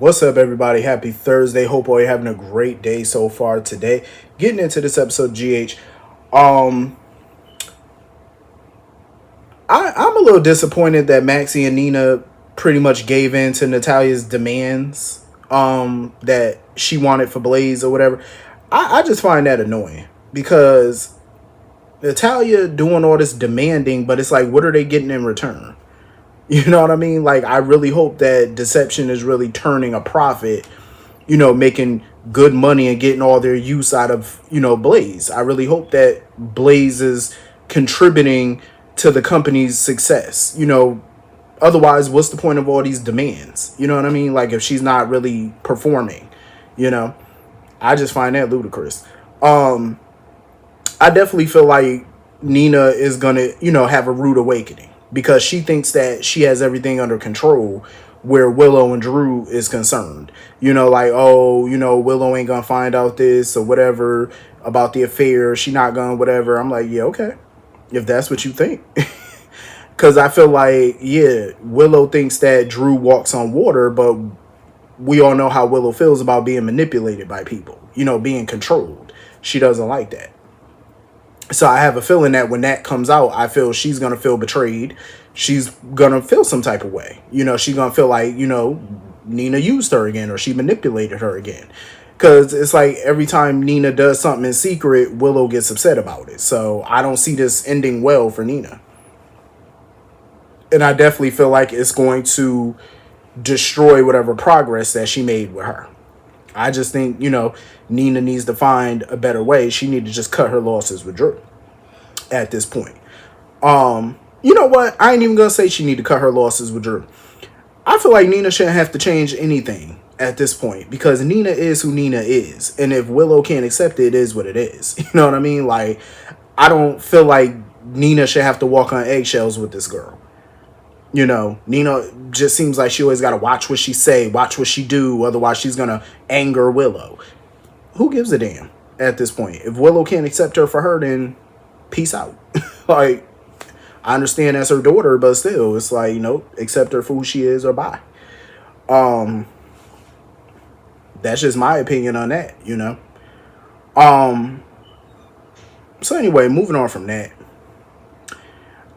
What's up, everybody? Happy Thursday. Hope all you're having a great day so far today. Getting into this episode, GH. Um, I'm a little disappointed that Maxie and Nina pretty much gave in to Natalia's demands. That she wanted for Blaze or whatever. I just find that annoying because Natalia doing all this demanding, but it's like, what are they getting in return? You know what I mean? Like, I really hope that Deception is really turning a profit, making good money and getting all their use out of, Blaze. I really hope that Blaze is contributing to the company's success. Otherwise, what's the point of all these demands? You know what I mean? Like, if she's not really performing, you know, I just find that ludicrous. I definitely feel like Nina is going to, have a rude awakening because she thinks that she has everything under control where Willow and Drew is concerned. Like, oh, Willow ain't going to find out this or whatever about the affair. She not going to whatever. I'm like, yeah, okay. If that's what you think. Because I feel like, yeah, Willow thinks that Drew walks on water, but we all know how Willow feels about being manipulated by people, being controlled. She doesn't like that. So I have a feeling that when that comes out, I feel she's going to feel betrayed. She's going to feel some type of way. She's going to feel like, Nina used her again or she manipulated her again. Because it's like every time Nina does something in secret, Willow gets upset about it. So I don't see this ending well for Nina. And I definitely feel like it's going to destroy whatever progress that she made with her. I just think, Nina needs to find a better way. She needs to just cut her losses with Drew at this point. You know what? I ain't even going to say she need to cut her losses with Drew. I feel like Nina shouldn't have to change anything at this point because Nina is who Nina is. And if Willow can't accept it, it is what it is. You know what I mean? Like, I don't feel like Nina should have to walk on eggshells with this girl. Nina just seems like she always got to watch what she say, watch what she do. Otherwise, she's going to anger Willow. Who gives a damn at this point? If Willow can't accept her for her, then peace out. Like, I understand that's her daughter, but still, it's like, accept her for who she is or bye. That's just my opinion on that, So anyway, moving on from that.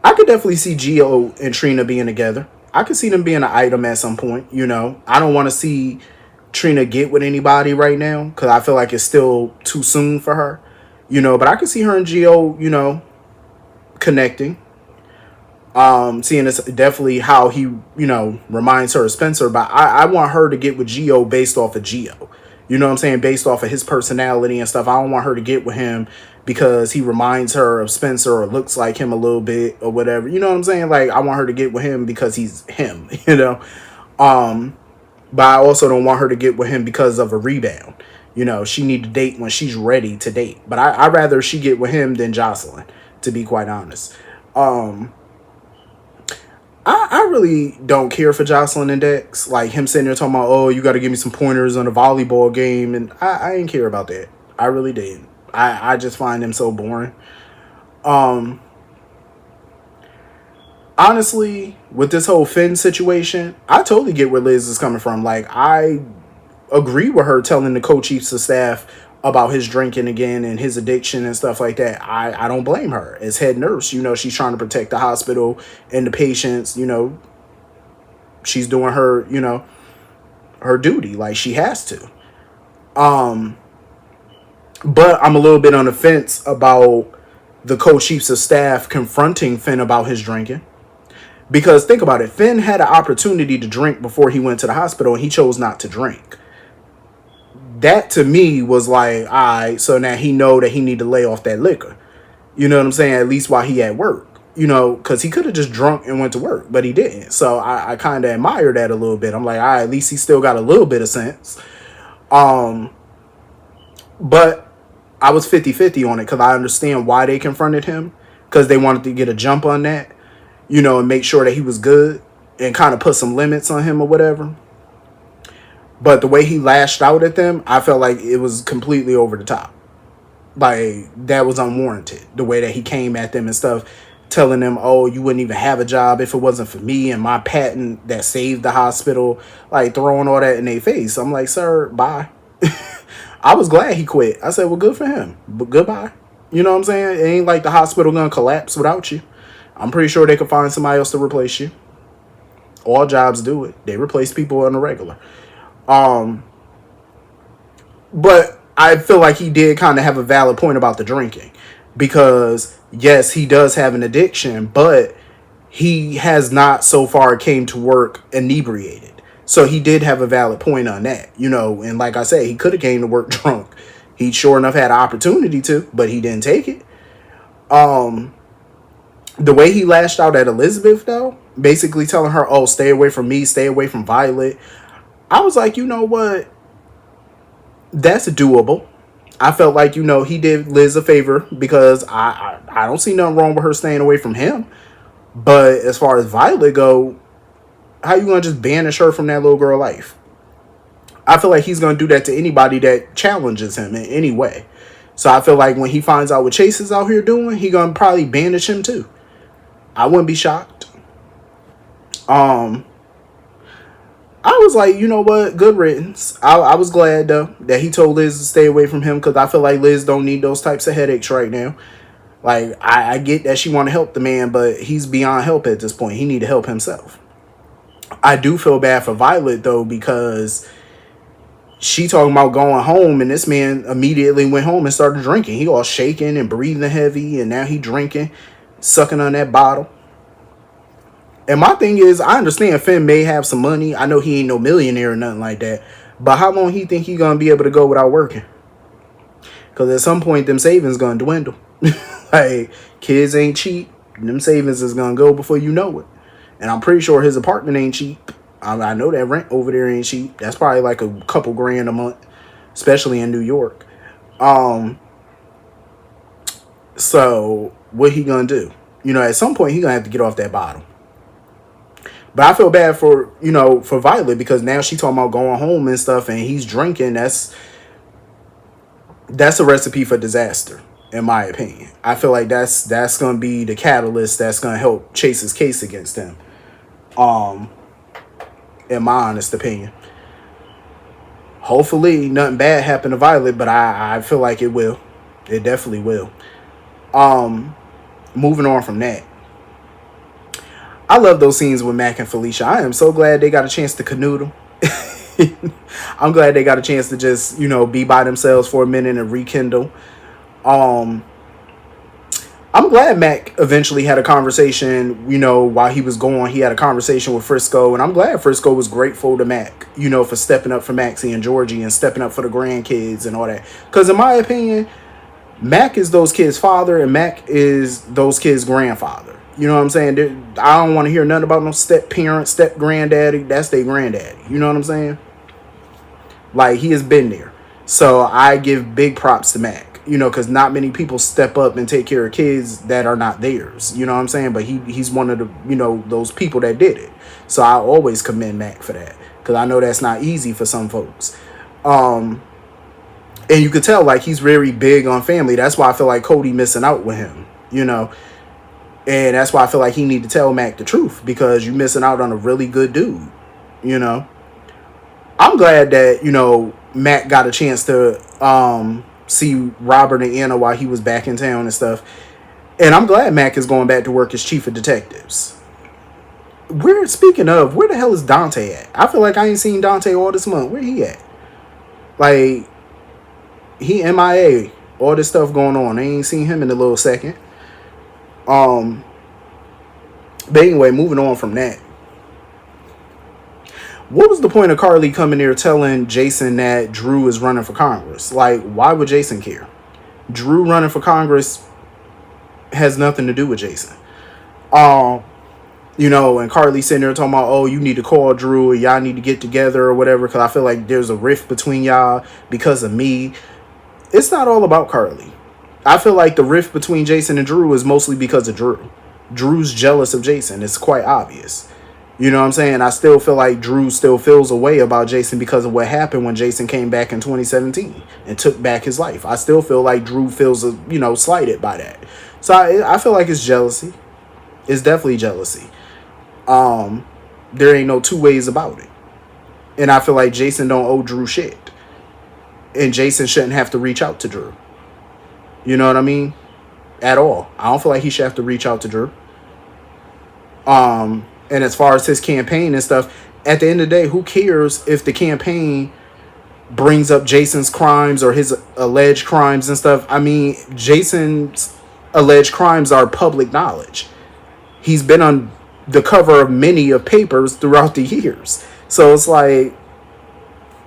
I could definitely see Gio and Trina being together. I could see them being an item at some point, I don't want to see Trina get with anybody right now because I feel like it's still too soon for her, but I could see her and Gio, connecting. Seeing this definitely how he, reminds her of Spencer, but I want her to get with Gio based off of Gio. You know what I'm saying? Based off of his personality and stuff. I don't want her to get with him because he reminds her of Spencer or looks like him a little bit or whatever. You know what I'm saying? Like, I want her to get with him because he's him, But I also don't want her to get with him because of a rebound. She need to date when she's ready to date. But I'd rather she get with him than Jocelyn, to be quite honest. I really don't care for Jocelyn and Dex. Like, him sitting there talking about, oh, you got to give me some pointers on a volleyball game. And I ain't care about that. I really didn't. I just find them so boring. Honestly, with this whole Finn situation, I totally get where Liz is coming from. Like, I agree with her telling the co-chiefs of staff about his drinking again and his addiction and stuff like that. I don't blame her. As head nurse, she's trying to protect the hospital and the patients, she's doing her, her duty like she has to. But I'm a little bit on the fence about the co-chiefs of staff confronting Finn about his drinking. Because think about it, Finn had an opportunity to drink before he went to the hospital and he chose not to drink. That to me was like, all right, so now he know that he need to lay off that liquor. You know what I'm saying? At least while he at work, because he could have just drunk and went to work, but he didn't. So I kind of admire that a little bit. I'm like, all right, at least he still got a little bit of sense. But I was 50-50 on it because I understand why they confronted him because they wanted to get a jump on that, and make sure that he was good and kind of put some limits on him or whatever. But the way he lashed out at them, I felt like it was completely over the top. Like, that was unwarranted. The way that he came at them and stuff. telling them, oh, you wouldn't even have a job if it wasn't for me and my patent that saved the hospital, like throwing all that in their face. I'm like, sir, bye. I was glad he quit. I said, well, good for him, but goodbye. You know what I'm saying? It ain't like the hospital gonna collapse without you. I'm pretty sure they could find somebody else to replace you. All jobs do it. They replace people on the regular. But I feel like he did kind of have a valid point about the drinking, because yes, he does have an addiction, but he has not so far came to work inebriated. So he did have a valid point on that, you know. And like I said, he could have came to work drunk. He sure enough had an opportunity to, but he didn't take it. The way he lashed out at Elizabeth, though, basically telling her, oh, stay away from me, stay away from Violet. I was like, you know what? That's doable. I felt like, you know, he did Liz a favor, because I don't see nothing wrong with her staying away from him. But as far as Violet go, how you gonna just banish her from that little girl life? I feel like he's gonna do that to anybody that challenges him in any way. So I feel like when he finds out what Chase is out here doing, he gonna probably banish him too. I wouldn't be shocked. I was like, you know what? Good riddance. I was glad, though, that he told Liz to stay away from him, because I feel like Liz don't need those types of headaches right now. Like, I get that she want to help the man, but he's beyond help at this point. He need to help himself. I do feel bad for Violet, though, because she talking about going home, and this man immediately went home and started drinking. He all shaking and breathing heavy, and now he drinking, sucking on that bottle. And my thing is, I understand Finn may have some money. I know he ain't no millionaire or nothing like that. But how long he think he gonna be able to go without working? Because at some point, them savings gonna dwindle. Like, kids ain't cheap. Them savings is gonna go before you know it. And I'm pretty sure his apartment ain't cheap. I know that rent over there ain't cheap. That's probably like a couple grand a month, especially in New York. So what he gonna do? You know, at some point he gonna have to get off that bottle. But I feel bad for, you know, for Violet, because now she talking about going home and stuff, and he's drinking. That's a recipe for disaster, in my opinion. I feel like that's gonna be the catalyst that's gonna help Chase's case against him. In my honest opinion. Hopefully nothing bad happened to Violet, but I feel like it will. It definitely will. Moving on from that. I love those scenes with Mac and Felicia. I am so glad they got a chance to canoodle. I'm glad they got a chance to just, you know, be by themselves for a minute and rekindle. I'm glad Mac eventually had a conversation, you know, while he was gone. He had a conversation with Frisco, and I'm glad Frisco was grateful to Mac, you know, for stepping up for Maxie and Georgie and stepping up for the grandkids and all that. Because in my opinion, Mac is those kids' father, and Mac is those kids' grandfather. You know what I'm saying? I don't want to hear nothing about no step parent, step granddaddy. That's their granddaddy. You know what I'm saying? Like, he has been there. So I give big props to Mac. You know, because not many people step up and take care of kids that are not theirs. You know what I'm saying? But he's one of the, you know, those people that did it. So I always commend Mac for that. Because I know that's not easy for some folks. And you could tell, like, he's very big on family. That's why I feel like Cody missing out with him. You know? And that's why I feel like he need to tell Mac the truth, because you're missing out on a really good dude, you know. I'm glad that, you know, Mac got a chance to see Robert and Anna while he was back in town and stuff. And I'm glad Mac is going back to work as chief of detectives. Speaking of, where the hell is Dante at? I feel like I ain't seen Dante all this month. Where he at? Like, he MIA. All this stuff going on. I ain't seen him in a little second. But anyway, moving on from that. What was the point of Carly coming there telling Jason that Drew is running for Congress? Like, why would Jason care? Drew running for Congress has nothing to do with Jason. You know, and Carly sitting there talking about, oh, you need to call Drew, or y'all need to get together or whatever, because I feel like there's a rift between y'all because of me. It's not all about Carly. I feel like the rift between Jason and Drew is mostly because of Drew. Drew's jealous of Jason. It's quite obvious. You know what I'm saying? I still feel like Drew still feels a way about Jason because of what happened when Jason came back in 2017 and took back his life. I still feel like Drew feels, you know, slighted by that. So I feel like it's jealousy. It's definitely jealousy. There ain't no two ways about it. And I feel like Jason don't owe Drew shit. And Jason shouldn't have to reach out to Drew. You know what I mean? At all. I don't feel like he should have to reach out to Drew. And as far as his campaign and stuff, at the end of the day, who cares if the campaign brings up Jason's crimes or his alleged crimes and stuff? I mean, Jason's alleged crimes are public knowledge. He's been on the cover of many of papers throughout the years. So it's like,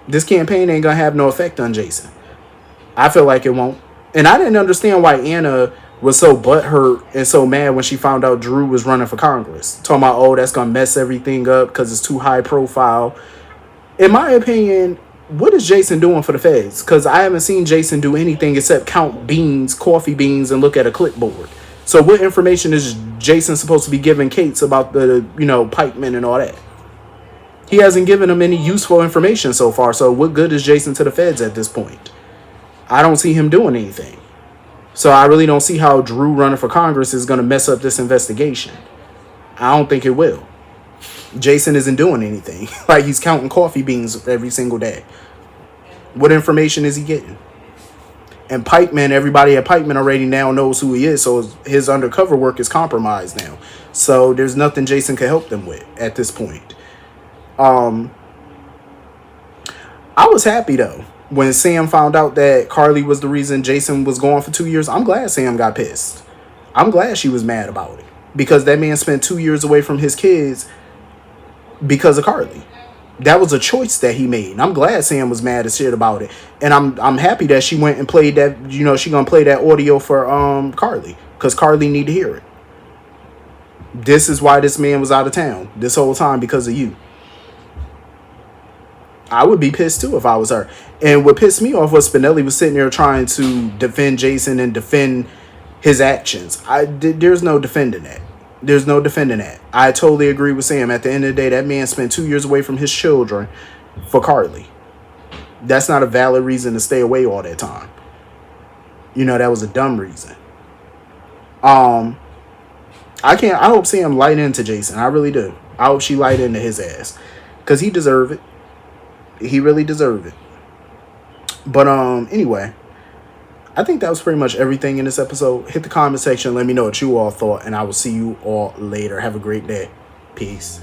this campaign ain't gonna have no effect on Jason. I feel like it won't. And I didn't understand why Anna was so butthurt and so mad when she found out Drew was running for Congress. Talking about, oh, that's gonna mess everything up because it's too high profile. In my opinion, what is Jason doing for the feds? Because I haven't seen Jason do anything except count beans, coffee beans, and look at a clipboard. So what information is Jason supposed to be giving Cates about the, pipemen and all that? He hasn't given them any useful information so far. So what good is Jason to the feds at this point? I don't see him doing anything. So I really don't see how Drew running for Congress is going to mess up this investigation. I don't think it will. Jason isn't doing anything. Like, he's counting coffee beans every single day. What information is he getting? And Pikeman, everybody at Pikeman already now knows who he is. So his undercover work is compromised now. So there's nothing Jason can help them with at this point. I was happy, though, when Sam found out that Carly was the reason Jason was gone for 2 years. I'm glad Sam got pissed. I'm glad she was mad about it. Because that man spent 2 years away from his kids because of Carly. That was a choice that he made. And I'm glad Sam was mad as shit about it. And I'm happy that she went and played that, she gonna play that audio for Carly. Because Carly need to hear it. This is why this man was out of town this whole time, because of you. I would be pissed too if I was her. And what pissed me off was Spinelli was sitting there trying to defend Jason and defend his actions. There's no defending that. There's no defending that. I totally agree with Sam. At the end of the day, that man spent 2 years away from his children for Carly. That's not a valid reason to stay away all that time. That was a dumb reason. I hope Sam light into Jason. I really do. I hope she light into his ass. Because he deserve it. He really deserved it. But anyway, I think that was pretty much everything in this episode. Hit the comment section. Let me know what you all thought. And I will see you all later. Have a great day. Peace.